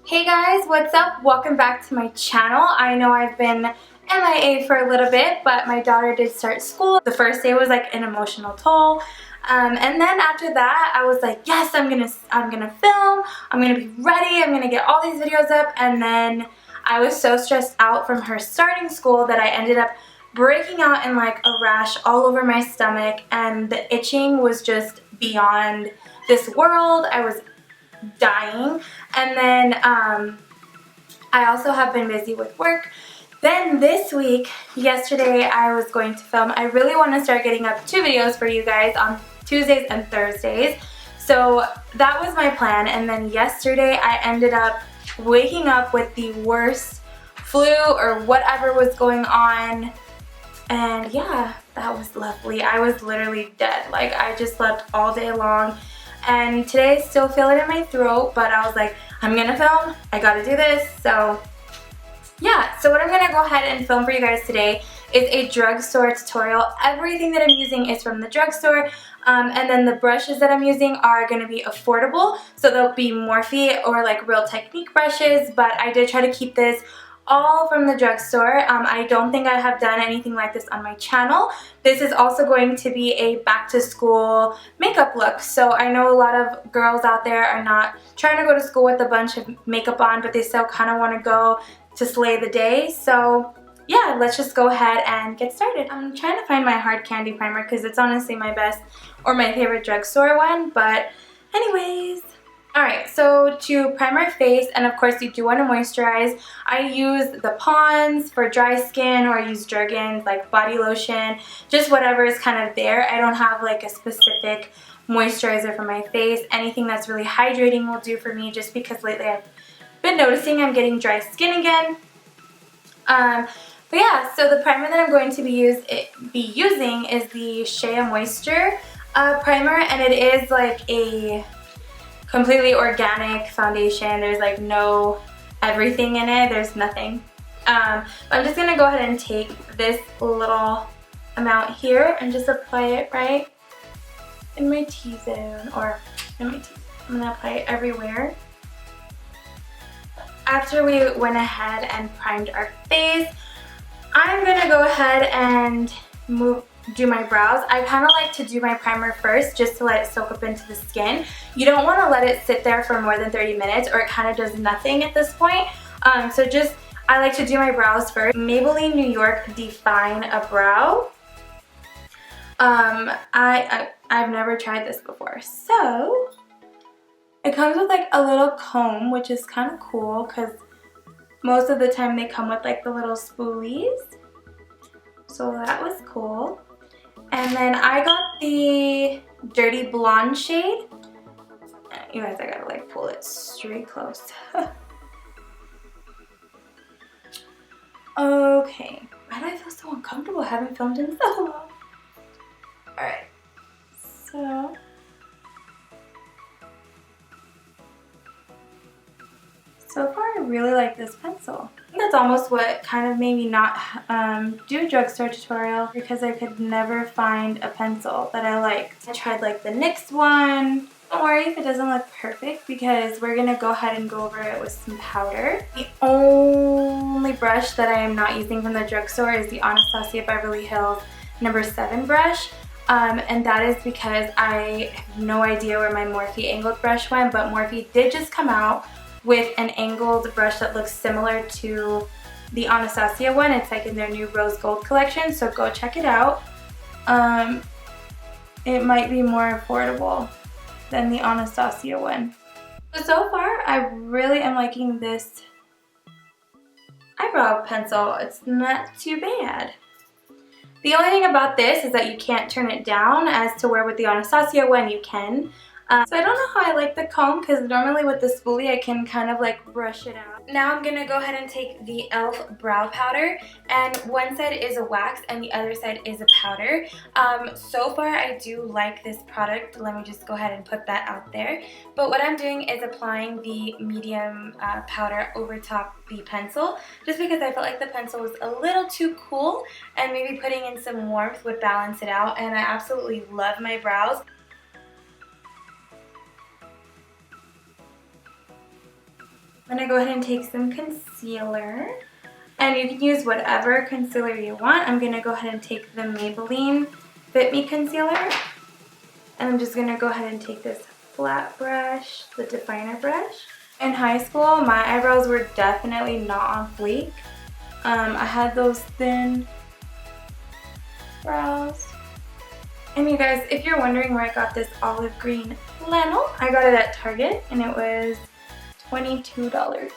Hey guys, what's up? Welcome back to my channel. I know I've been MIA for a little bit, but my daughter did start school. The first day was like an emotional toll. And then after that, I was like, yes, I'm gonna film, I'm gonna be ready, I'm gonna get all these videos up. And then I was so stressed out from her starting school that I ended up breaking out in like a rash all over my stomach, and the itching was just beyond this world. I was dying. And then I also have been busy with work. Then this week, yesterday, I was going to film. I really want to start getting up 2 videos for you guys on Tuesdays and Thursdays. So that was my plan. And then yesterday I ended up waking up with the worst flu or whatever was going on. And yeah, that was lovely. I was literally dead. Like, I just slept all day long. And today I still feel it in my throat, but I was like, I'm gonna film, I gotta do this. So yeah, so what I'm gonna go ahead and film for you guys today is a drugstore tutorial. Everything that I'm using is from the drugstore, and then the brushes that I'm using are gonna be affordable. So they'll be Morphe or like Real Technique brushes, but I did try to keep this all from the drugstore. I don't think I have done anything like this on my channel. This is also going to be a back to school makeup look. So I know a lot of girls out there are not trying to go to school with a bunch of makeup on, but they still kind of want to go to slay the day. So yeah, let's just go ahead and get started. I'm trying to find my hard candy primer because it's honestly my best or my favorite drugstore one, but anyways. Alright, so to prime our face, and of course you do want to moisturize, I use the Pond's for dry skin, or I use Jergens, like body lotion, just whatever is kind of there. I don't have like a specific moisturizer for my face. Anything that's really hydrating will do for me, just because lately I've been noticing I'm getting dry skin again. But yeah, so the primer that I'm going to be using is the Shea Moisture primer, and it is like a completely organic foundation. There's like no everything in it. There's nothing. But I'm just gonna go ahead and take this little amount here and just apply it right in my T-zone, or in my T-zone. I'm gonna apply it everywhere. After we went ahead and primed our face, I'm gonna go ahead and do my brows. I kind of like to do my primer first just to let it soak up into the skin. You don't want to let it sit there for more than 30 minutes or it kind of does nothing at this point. I like to do my brows first. Maybelline New York Define a Brow. I've never tried this before. So it comes with like a little comb, which is kind of cool because most of the time they come with like the little spoolies. So that was cool. And then I got the Dirty Blonde shade. You guys, I gotta like pull it straight close. Okay. Why do I feel so uncomfortable? I haven't filmed in so long. Alright. So far I really like this pencil. I think that's almost what kind of made me not do a drugstore tutorial, because I could never find a pencil that I liked. I tried like the NYX one. Don't worry if it doesn't look perfect, because we're going to go ahead and go over it with some powder. The only brush that I am not using from the drugstore is the Anastasia Beverly Hills No. 7 brush. And that is because I have no idea where my Morphe angled brush went, but Morphe did just come out with an angled brush that looks similar to the Anastasia one. It's like in their new rose gold collection, so go check it out. It might be more affordable than the Anastasia one. So far, I really am liking this eyebrow pencil. It's not too bad. The only thing about this is that you can't turn it down, as to where with the Anastasia one you can. So I don't know how I like the comb, because normally with the spoolie I can kind of like brush it out. Now I'm going to go ahead and take the E.L.F. brow powder, and one side is a wax and the other side is a powder. So far I do like this product. Let me just go ahead and put that out there. But what I'm doing is applying the medium powder over top the pencil, just because I felt like the pencil was a little too cool, and maybe putting in some warmth would balance it out. And I absolutely love my brows. I'm gonna go ahead and take some concealer. And you can use whatever concealer you want. I'm gonna go ahead and take the Maybelline Fit Me concealer. And I'm just gonna go ahead and take this flat brush, the definer brush. In high school, my eyebrows were definitely not on fleek. I had those thin brows. And you guys, if you're wondering where I got this olive green flannel, I got it at Target and it was $22.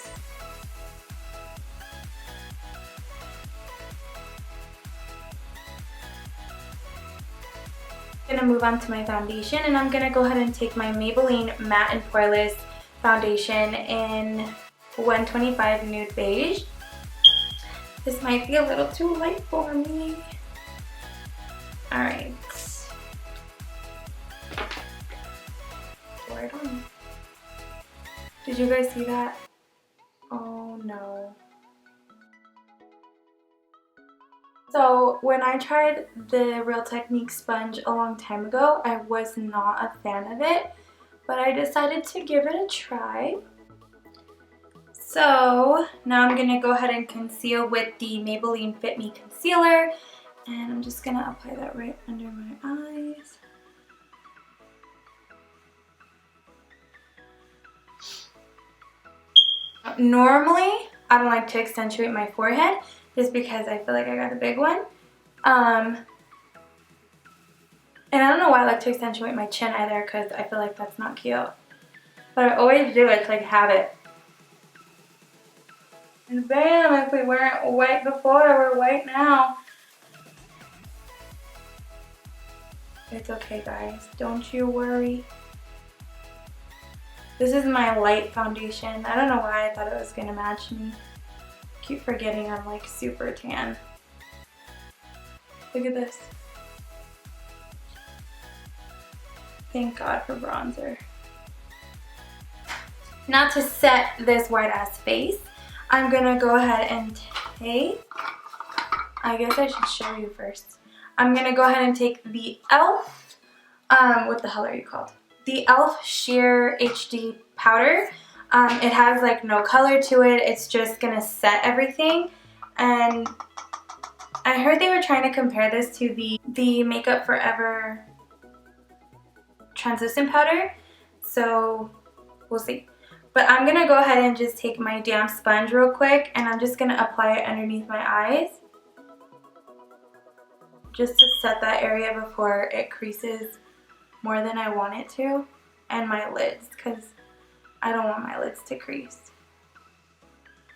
I'm gonna move on to my foundation, and I'm gonna go ahead and take my Maybelline Matte and Poreless foundation in 125 Nude Beige. This might be a little too light for me. Alright. Pour it on. Did you guys see that? Oh no. So when I tried the Real Technique sponge a long time ago, I was not a fan of it, but I decided to give it a try. So now I'm going to go ahead and conceal with the Maybelline Fit Me concealer, and I'm just going to apply that right under my eyes. Normally, I don't like to accentuate my forehead just because I feel like I got a big one. And I don't know why I like to accentuate my chin either, because I feel like that's not cute. But I always do it to like habit. And bam, if we weren't white before, we're white now. It's okay, guys. Don't you worry. This is my light foundation. I don't know why I thought it was going to match me. I keep forgetting I'm like super tan. Look at this. Thank God for bronzer. Now to set this white ass face, I'm gonna go ahead and take, I guess I should show you first. I'm gonna go ahead and take the E.L.F, what the hell are you called? The E.L.F Sheer HD powder. It has like no color to it, it's just gonna set everything. And I heard they were trying to compare this to the Makeup Forever translucent powder, so we'll see. But I'm gonna go ahead and just take my damp sponge real quick, and I'm just gonna apply it underneath my eyes just to set that area before it creases more than I want it to, and my lids, because I don't want my lids to crease.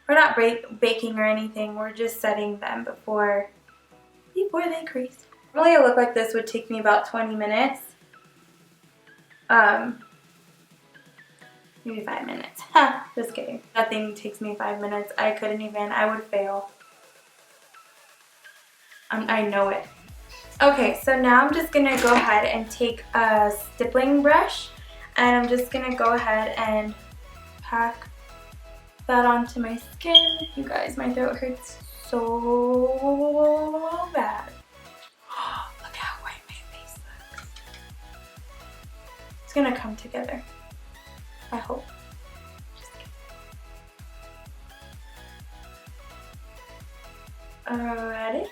We're not baking or anything, we're just setting them before they crease. Normally a look like this would take me about 20 minutes. Maybe 5 minutes. Ha, just kidding. Nothing takes me 5 minutes. I couldn't even. I would fail. I know it. Okay, so now I'm just gonna go ahead and take a stippling brush, and I'm just gonna go ahead and pack that onto my skin. You guys, my throat hurts so bad. Look how white my face looks. It's gonna come together. I hope. Just kidding. Alrighty.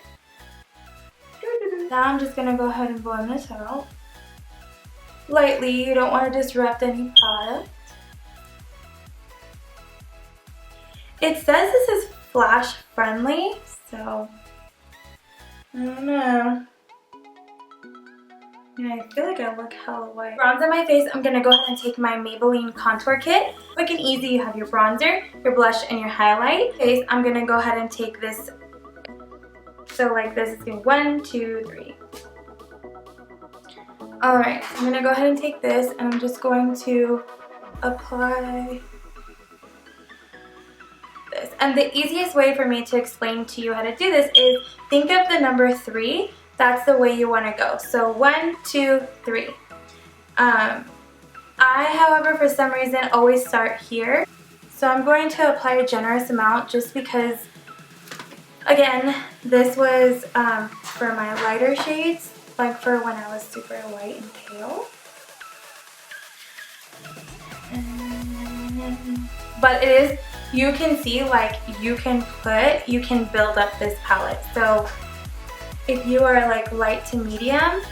Now I'm just gonna go ahead and blend this out. Lightly, you don't want to disrupt any product. It says this is flash friendly, so I don't know. Yeah, I feel like I look hella white. Bronze on my face, I'm gonna go ahead and take my Maybelline contour kit. Quick and easy, you have your bronzer, your blush, and your highlight. Face, I'm gonna go ahead and take this. So like this, it's gonna be 1, 2, 3. Alright, I'm gonna go ahead and take this, and I'm just going to apply this. And the easiest way for me to explain to you how to do this is think of the number 3. That's the way you want to go. So 1, 2, 3. I, however, for some reason always start here. So I'm going to apply a generous amount just because, again, this was for my lighter shades, like for when I was super white and pale. But it is you can see like you can build up this palette. So if you are like light to medium,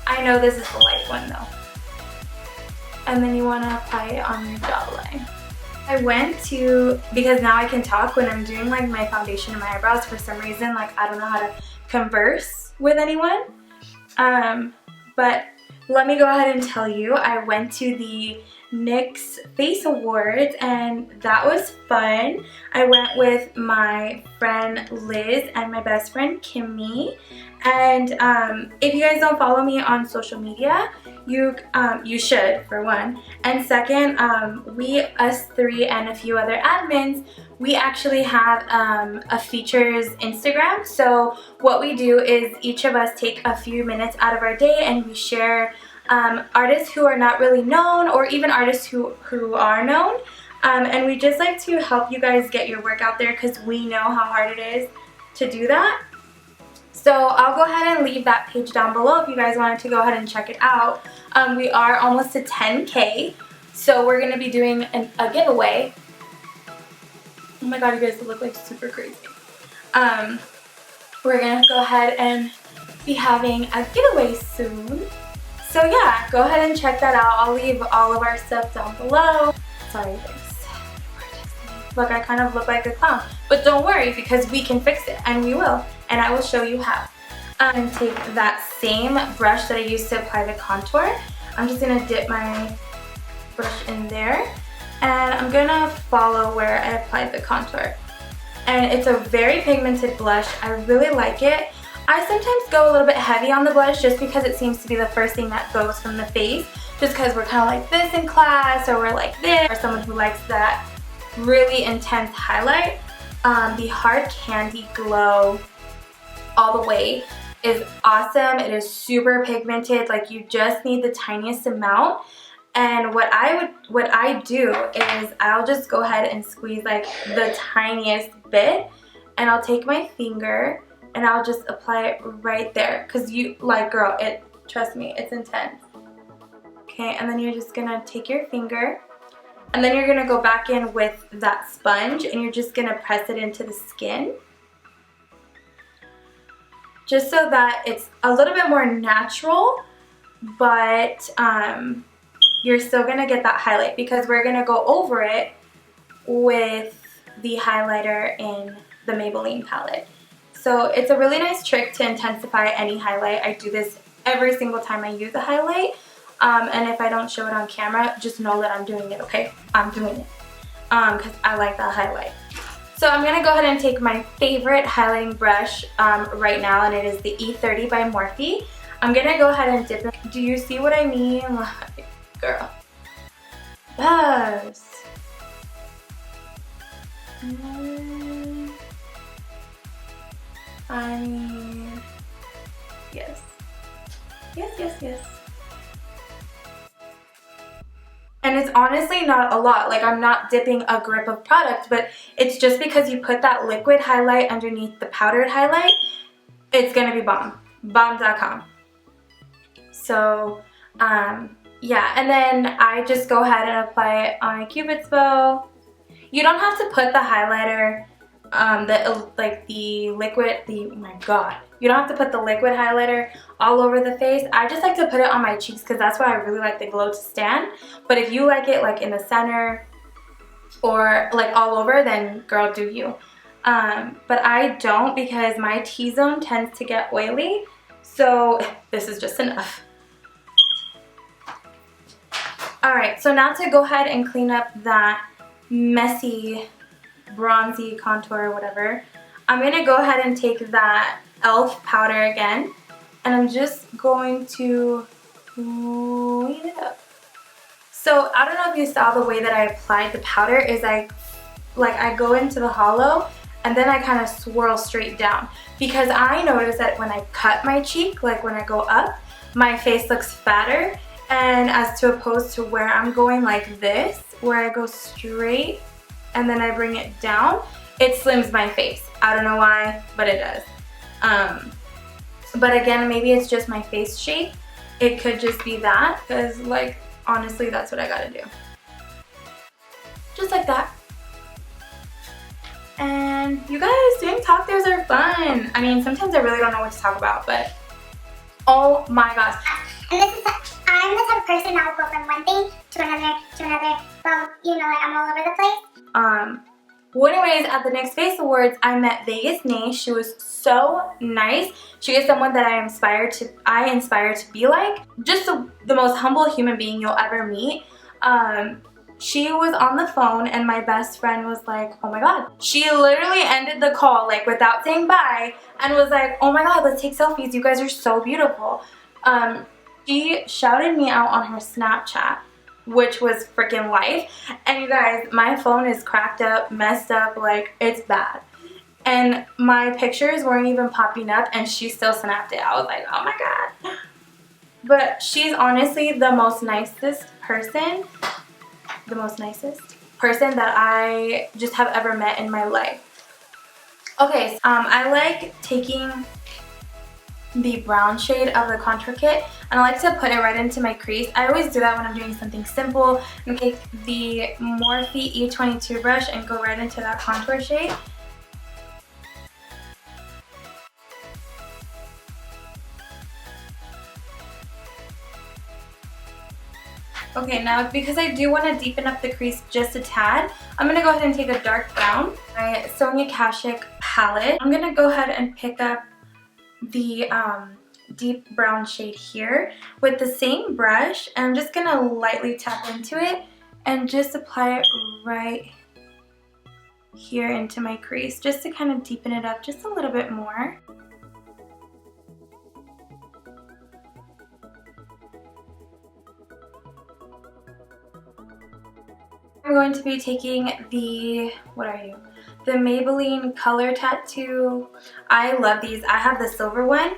I know this is the light one though. And then you want to apply it on your jawline. I went to, because now I can talk when I'm doing like my foundation and my eyebrows, for some reason like I don't know how to converse with anyone. But let me go ahead and tell you, I went to the NYX Face Awards and that was fun. I went with my friend Liz and my best friend Kimmy. And if you guys don't follow me on social media, you should, for one. And second, us three and a few other admins, we actually have a features Instagram. So what we do is each of us take a few minutes out of our day and we share artists who are not really known, or even artists who are known. And we just like to help you guys get your work out there because we know how hard it is to do that. So I'll go ahead and leave that page down below if you guys wanted to go ahead and check it out. We are almost to 10K, so we're going to be doing a giveaway. Oh my god, you guys look like super crazy. We're going to go ahead and be having a giveaway soon. So yeah, go ahead and check that out. I'll leave all of our stuff down below. Sorry guys. Look, I kind of look like a clown. But don't worry, because we can fix it, and we will. And I will show you how. I'm going to take that same brush that I used to apply the contour. I'm just going to dip my brush in there. And I'm going to follow where I applied the contour. And it's a very pigmented blush. I really like it. I sometimes go a little bit heavy on the blush just because it seems to be the first thing that goes from the face. Just because we're kind of like this in class, or we're like this. Or someone who likes that really intense highlight. The Hard Candy Glow All the Way is awesome. It is super pigmented. Like, you just need the tiniest amount. And what I do is I'll just go ahead and squeeze like the tiniest bit, and I'll take my finger and I'll just apply it right there. Cause you, like, girl, trust me, it's intense. Okay, and then you're just gonna take your finger, and then you're gonna go back in with that sponge, and you're just gonna press it into the skin. Just so that it's a little bit more natural, but you're still gonna get that highlight, because we're gonna go over it with the highlighter in the Maybelline palette. So it's a really nice trick to intensify any highlight. I do this every single time I use a highlight. And if I don't show it on camera, just know that I'm doing it, okay? I'm doing it. Because I like that highlight. So I'm going to go ahead and take my favorite highlighting brush right now, and it is the E30 by Morphe. I'm going to go ahead and dip it. Do you see what I mean? Like, girl. Yes. I mean, yes. Yes, yes, yes. And it's honestly not a lot. Like, I'm not dipping a grip of product, but it's just because you put that liquid highlight underneath the powdered highlight, it's gonna be bomb. Bomb.com. So, yeah. And then I just go ahead and apply it on a Cupid's bow. You don't have to put the highlighter, oh my god. You don't have to put the liquid highlighter all over the face. I just like to put it on my cheeks because that's where I really like the glow to stand. But if you like it like in the center or like all over, then girl, do you. But I don't, because my T-zone tends to get oily. So this is just enough. Alright, so now to go ahead and clean up that messy bronzy contour or whatever, I'm going to go ahead and take that E.L.F. powder again, and I'm just going to clean it up. So I don't know if you saw the way that I applied the powder is I go into the hollow and then I kind of swirl straight down, because I notice that when I cut my cheek, like when I go up, my face looks fatter, and as to opposed to where I'm going like this, where I go straight and then I bring it down, it slims my face. I don't know why, but it does. But again, maybe it's just my face shape. it could just be that, because like honestly that's what I gotta do. Just like that. And you guys, doing talk throughs are fun. I mean, sometimes I really don't know what to talk about, but oh my gosh. And this is, I'm the type of person that will go from one thing to another, well, you know, like I'm all over the place. Well, anyways, at the Next Face Awards, I met Vegas Nay. She was so nice. She is someone that I inspire to be like. Just the most humble human being you'll ever meet. She was on the phone and my best friend was like, oh my god. She literally ended the call like without saying bye and was like, oh my god, let's take selfies. You guys are so beautiful. She shouted me out on her Snapchat, which was freaking life. And you guys, my phone is cracked up, messed up, like it's bad. And my pictures weren't even popping up and she still snapped it. I was like, oh my god. But she's honestly the most nicest person that I just have ever met in my life. Okay, I like taking the brown shade of the contour kit and I like to put it right into my crease. I always do that when I'm doing something simple, and take the Morphe E22 brush and go right into that contour shade. Okay, now because I do want to deepen up the crease just a tad, I'm going to go ahead and take a dark brown, my Sonia Kashuk palette. I'm going to go ahead and pick up the deep brown shade here with the same brush, and I'm just going to lightly tap into it and just apply it right here into my crease just to kind of deepen it up just a little bit more. I'm going to be taking the, the Maybelline Color Tattoo. I love these. I have the silver one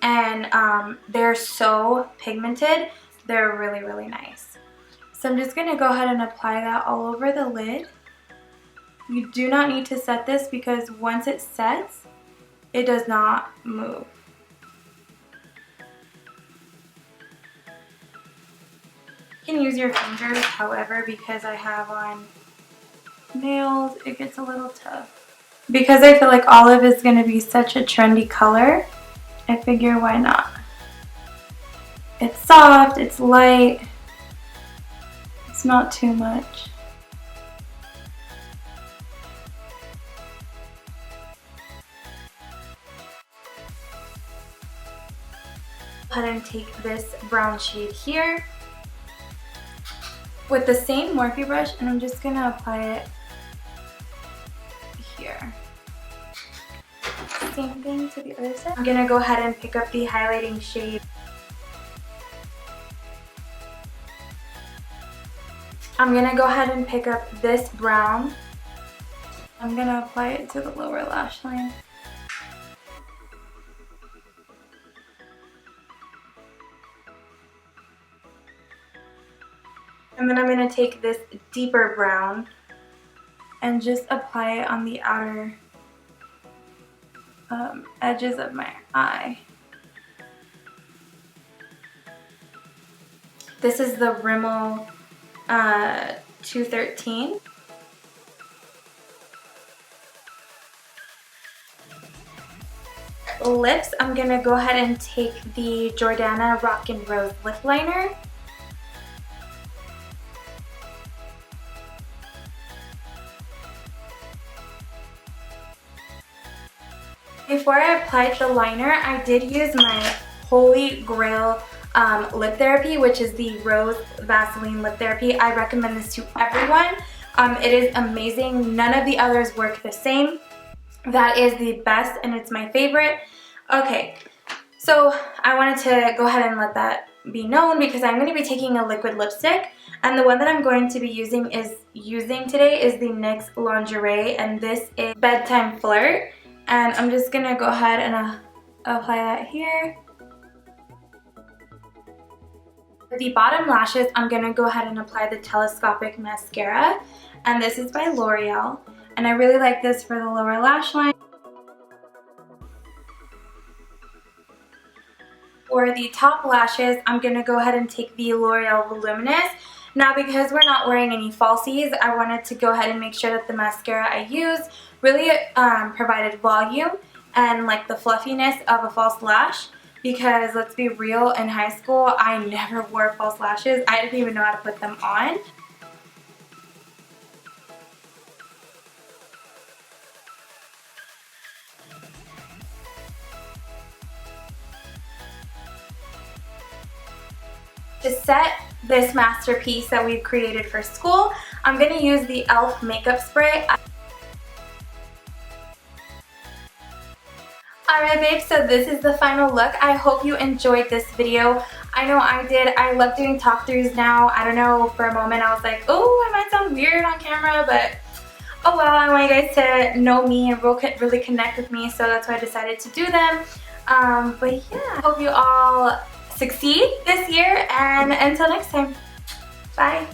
and they're so pigmented. They're really, really nice. So I'm just going to go ahead and apply that all over the lid. You do not need to set this because once it sets, it does not move. You can use your fingers, however, because I have on nails, it gets a little tough. Because I feel like olive is going to be such a trendy color, I figure why not. It's soft, it's light, it's not too much. Go ahead and take this brown shade here with the same Morphe brush, and I'm just going to apply it here. Same thing to the other side. I'm going to go ahead and pick up the highlighting shade. I'm going to go ahead and pick up this brown. I'm going to apply it to the lower lash line. And then I'm going to take this deeper brown and just apply it on the outer edges of my eye. This is the Rimmel 213. Lips, I'm going to go ahead and take the Jordana Rockin' Rose lip liner. Before I applied the liner, I did use my Holy Grail lip therapy, which is the Rose Vaseline lip therapy. I recommend this to everyone. It is amazing. None of the others work the same. That is the best and it's my favorite. Okay, so I wanted to go ahead and let that be known because I'm going to be taking a liquid lipstick, and the one that I'm going to be using today is the NYX Lingerie, and this is Bedtime Flirt. And I'm just going to go ahead and apply that here. For the bottom lashes, I'm going to go ahead and apply the Telescopic Mascara. And this is by Loreal. And I really like this for the lower lash line. For the top lashes, I'm going to go ahead and take the L'Oreal Voluminous. Now because we're not wearing any falsies, I wanted to go ahead and make sure that the mascara I used really provided volume and like the fluffiness of a false lash. Because let's be real, in high school, I never wore false lashes. I didn't even know how to put them on. To set this masterpiece that we've created for school, I'm going to use the E.L.F. makeup spray. Alright babes, so this is the final look. I hope you enjoyed this video. I know I did. I love doing talk throughs now. I don't know, for a moment I was like, oh, I might sound weird on camera, but oh well, I want you guys to know me and really connect with me, so that's why I decided to do them. But yeah, I hope you all succeed this year, and until next time, bye.